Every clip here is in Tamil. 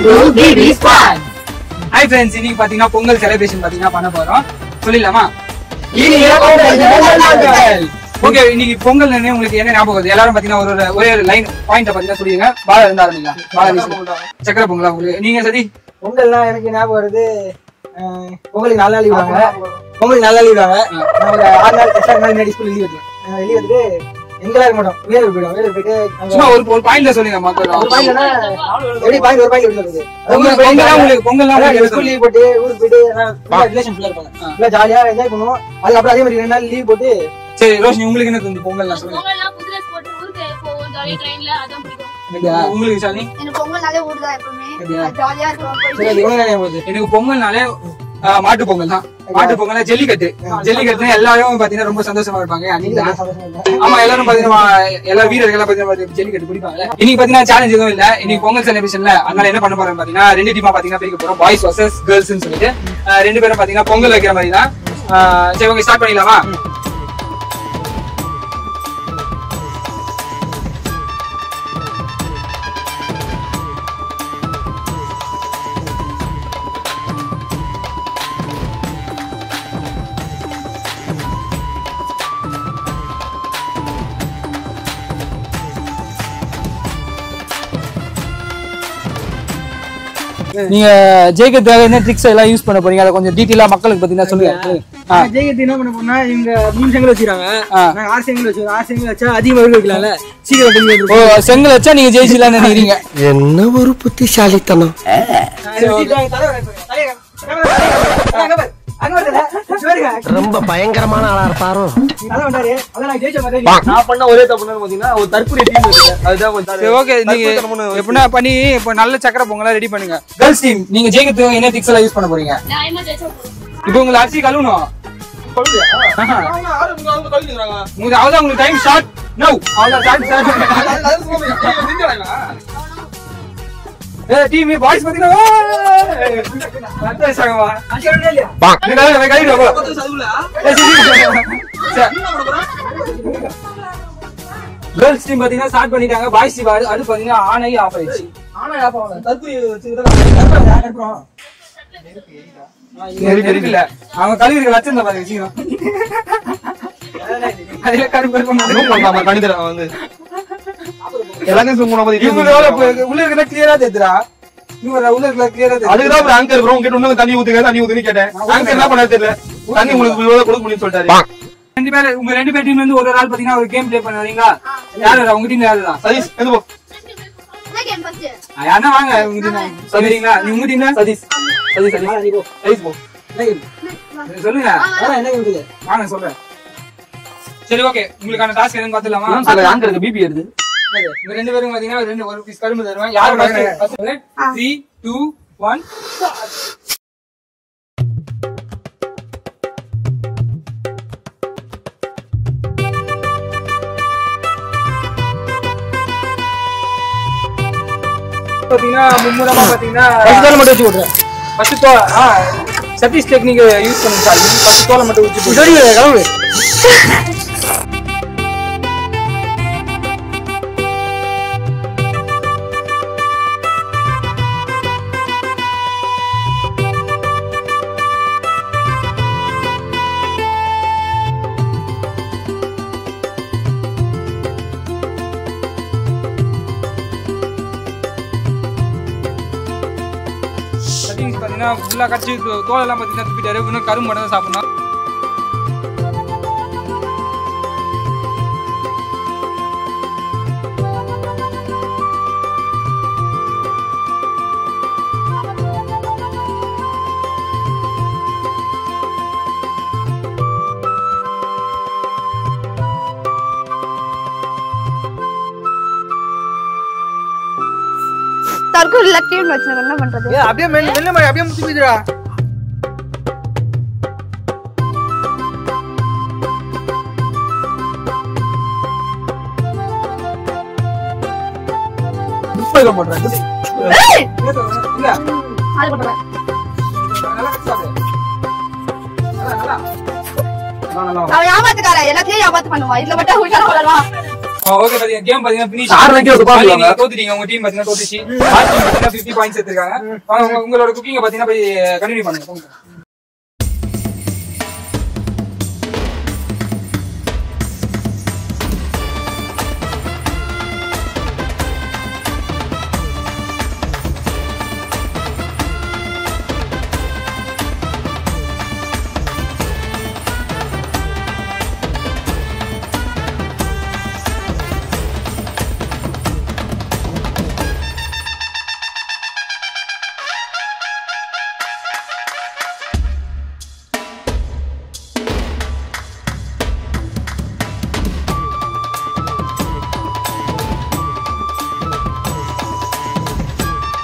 to BB Squad. Hi friends, இன்னைக்கு பாத்தீங்கன்னா பொங்கல் செலிப்ரேஷன் பாத்தீங்கன்னா பண்ண போறோம். சொல்லிடலாமா? ஓகே, இன்னைக்கு பொங்கல் உங்களுக்கு என்ன ஞாபகம் வருது? எல்லாரும் பாத்தீங்கன்னா ஒரே லைன் பாயிண்ட பாத்தீங்கன்னா சொல்லுங்க. பாலா இருந்து ஆரம்பிக்கலாம். பாலா சக்கரை பொங்கலா உங்களுக்கு? நீங்க சதி? பொங்கல்னா எனக்கு ஞாபகம் வருது, பொங்கலுக்கு 4 நாள் விடுவாங்க. பொங்கலுக்கு 4 நாள் விடுவாங்க. நான் ஒரு 6 நாள் எக்ஸ்ட்ரா நாள் முன்னாடி ஸ்கூல் லீவ் எடுத்துட்டு எங்களா இருக்க மாட்டோம், வேலூர் போயிட்டு சும்மா ஒரு பாயிண்ட்ல சொல்லுங்க. ஒரு பாயிண்ட்னா எப்படி பாயிண்ட் ஒரு பாயிண்ட் விடுறது? பொங்கல் ஸ்கூல் லீவ் போட்டு ஊருக்கு போயிட்டு ரிலேஷன் ஃபுல்லா இருப்பாங்க, நல்லா ஜாலியா என்ஜாய் பண்ணுவோம். அதுக்கப்புறம் அதே மாதிரி 2 நாள் லீவ் போட்டு. சரி ரோஷினி, உங்களுக்கு என்ன தோணுது பொங்கல்னா சொல்லுங்க. உங்களுக்கு சாலி? எனக்கு பொங்கல்னாலே ஊர் தான், எப்பவுமே ஜாலியா இருக்கும். எனக்கு பொங்கல்னாலே மாட்டு பொங்கல் தான். மாட்டு பொங்கல் ஜல்லிக்கட்டு எல்லாரும் பாத்தீங்கன்னா ரொம்ப சந்தோஷமா இருப்பாங்க. ஆமா, எல்லாரும் பாத்தீங்கன்னா எல்லா வீரர்கள் பாத்தீங்கன்னா ஜல்லிக்கட்டு பிடிப்பாங்க. இன்னைக்கு பாத்தீங்கன்னா சேலஞ்ச் எதுவும் இல்ல. இன்னைக்கு பொங்கல் செலிப்ரேஷன்ல அதனால என்ன பண்ண போறோம் பாத்தீங்கன்னா 2 டீமா பாத்தீங்கன்னா பிரிக்க போறோம். பாய்ஸ் வர்சஸ் கேர்ள்ஸ் சொல்லிட்டு 2 பேரும் பாத்தீங்கன்னா பொங்கல் வைக்கிற மாதிரி தான். சரி ஓகே, ஸ்டார்ட் பண்ணிடலாமா? நீங்க ஜெயிக்கிறதுக்காக என்ன ட்ரிக்ஸ் எல்லாம் யூஸ் பண்ண போறீங்க? அதை கொஞ்சம் டீடைலா மக்களுக்கு பாத்தீங்கன்னா சொல்லுங்க. ஜெயிக்கிறது என்ன பண்ண போனா, இவங்க 3 செங்கல் வச்சிருக்காங்க, நாங்க 6 செங்கல் வச்சிருக்கோம். 6 செங்கல் வச்சா அதிகமா வைக்கலாம்ல, சீக்கிரம் செங்கல் வச்சா நீங்க ஜெயிச்சலாம்னு நினைக்கிறீங்க. என்ன ஒரு புத்திசாலித்தனம். ரொம்ப பயங்கரமான ஆளா இருப்பாரோ. நான் பண்ண ஒரே தப்பு பாத்தீங்கன்னா ஒரு தற்கொலை டீம் இருக்கு, அதுதான் கொஞ்சம். ஓகே, நீங்க எப்படின்னா பண்ணி இப்போ நல்ல சக்கரை பொங்கலா ரெடி பண்ணுங்க. கேர்ள்ஸ் டீம், நீங்க ஜெயிக்கிறதுக்கு என்ன ட்ரிக்ஸ் எல்லாம் யூஸ் பண்ண போறீங்க? இப்போ உங்களை அரிசி கழுவணும். அவ்வளவுதான், உங்களுக்கு time short now. Team boys பாத்தீங்கன்னா கேர்ள்ஸ் டீம் பாத்தீங்கன்னா ஸ்டார்ட் பண்ணிட்டாங்க. பாய்ஸ் டீம் அது பாத்தீங்கன்னா ஆன் ஆகி ஆஃப் ஆயிடுச்சு. இருக்குல்ல, அவங்க கழுவி வச்சிருந்தா பாருங்க வச்சுக்கணும். அதுல கருப்பு உள்ள இருக்கிற கிளியரா தெரியுதா? உள்ள இருக்கிற கிளியரா தெரியும். அதுக்குதான் ஆங்கர் ப்ரோ உங்ககிட்ட இன்னும் தண்ணி ஊத்துன்னு கேட்டேன். ஆங்கர் என்ன பண்ண தெரியல, தண்ணி உங்களுக்கு கொடுக்க முடியும்னு சொல்லிட்டாரு. உங்க 2 பேர் டீம்ல இருந்து ஒரு ஆள் பாத்தீங்கன்னா ஒரு கேம் ப்ளே பண்ண வரீங்களா? யாரு உங்க டீம்? யாருதான் சதீஷ் எந்த போ யாரா வாங்க உங்க டீம் சொல்றீங்களா? நீ உங்க டீம்ல சதீஷ் போ சொல்லுங்க. வாங்க சொல்றேன். சரி ஓகே, உங்களுக்கான டாஸ்க் என்னன்னு பாத்துலாமா? ஆங்கருக்கு பிபி வருது. உங்க 2 பேரும் பாத்தீங்கன்னா ஒரு பீஸ் கரும்பு தருவேன். யாரு 3, 2, 1 பாத்தீங்கன்னா மும்முரமா பாத்தீங்கன்னா மட்டும் வச்சு விடுறேன். ஃபர்ஸ்ட் சதீஷ் டெக்னிக் யூஸ் பண்ணுங்க சார். ஃபர்ஸ்ட் தோலை மட்டும் ஊத்தி போடு. கிளம்பு. பாத்தீங்கன்னா ஃபுல்லா கடிச்சு தோலெல்லாம் பாத்தீங்கன்னா துப்பிட்டாரு. இன்னும் கரும்பு மட்டும் தான் சாப்பிடணும். தற்கொலை லக்கியம் வச்சு என்ன பண்றது? அப்படியே மெல்ல மாதிரி அப்படியே முத்தி போயிடுறா. அவன் ஏமாத்துக்கார எல்லாத்தையும் ஏமாத்து பண்ணுவான். இதுல மட்டும் உயிரோட வளருவான். ஓகே பாத்தீங்க கேம் பாத்தீங்கன்னா finish. நீங்க தோத்துட்டீங்க. உங்க டீம் பாத்தீங்கன்னா தோத்துச்சு. லாஸ்ட் டீம் பாத்தீங்கன்னா 50 பாயிண்ட்ஸ் எடுத்துருக்காங்க. உங்களோட குக்கிங்க பாத்தீங்கன்னா போய் கண்டினியூ பண்ணுங்க. போங்க.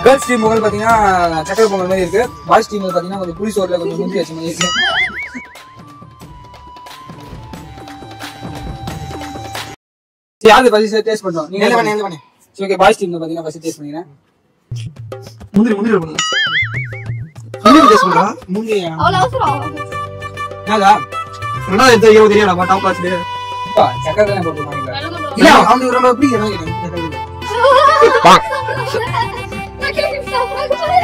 கேர்ள்ஸ் டீம் பொங்கல் பாத்தீங்கன்னா சக்கரை பொங்கல் மாதிரி இருக்கு. பாய்ஸ் டீம் பாத்தீங்கன்னா கொஞ்சம் புளி சோறுல கொஞ்சம் முந்திரி வச்ச மாதிரி இருக்கு. சரி அது ஃபர்ஸ்ட் டேஸ்ட் பண்றோம். நீங்க எல்லாம் பண்ணு சரி ஓகே பாய்ஸ் டீம் பாத்தீங்கன்னா ஃபர்ஸ்ட் டேஸ்ட் பண்ணிக்கிறேன். முந்திரி பண்ணுங்க. முந்திரி டேஸ்ட் பண்றோம். முந்திரி அவ்வளவு அவசரம். என்னடா 2020 தெரியும் நம்ம டாப் கிளாஸ்ல. அப்பா சக்கரை தான் போட்டுருக்காங்க. இல்ல அவனுக்கு ரொம்ப பிடிக்கும் கேட்டேன்.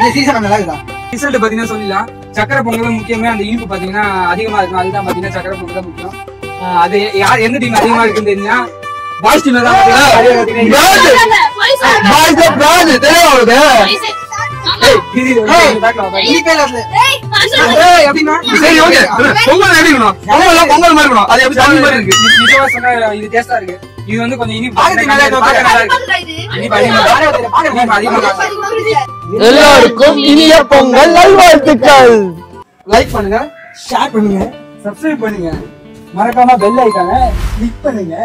இந்த சீசன் நல்லா இருக்குதா? ரிசல்ட் பாத்தீங்கன்னா சொல்லலாம். சக்கரை பொங்கல் முக்கியமே அந்த இனிப்பு பாத்தீங்கன்னா அதிகமா இருக்கும். அதுதான் பாத்தீங்கன்னா சக்கரை பொங்கல் தான் முக்கியம். அது யார் எந்த டீம் அதிகமா இருக்குன்னு தெரிஞ்சா பாய்ஸ் டீம்ல தான் எப்படின்னா சரி ஓகே பொங்கல் எப்படி இருக்கணும்? பொங்கல் மாதிரி இருக்கணும். அது எப்படி தண்ணி மாதிரி இருக்கு. நிஜமா சொன்னா இது டேஸ்டா இருக்கு. இது வந்து கொஞ்சம் இனிப்பு பாக்கறதுக்கு நல்லா இருக்கு. இனிப்பு அதிகமா எல்லாருக்கும் இனிய பொங்கல் நல்வாழ்த்துக்கள். லைக் பண்ணுங்க, ஷேர் பண்ணுங்க, சப்ஸ்கிரைப் பண்ணுங்க. மறக்காம பெல் ஐகானை கிளிக் பண்ணுங்க.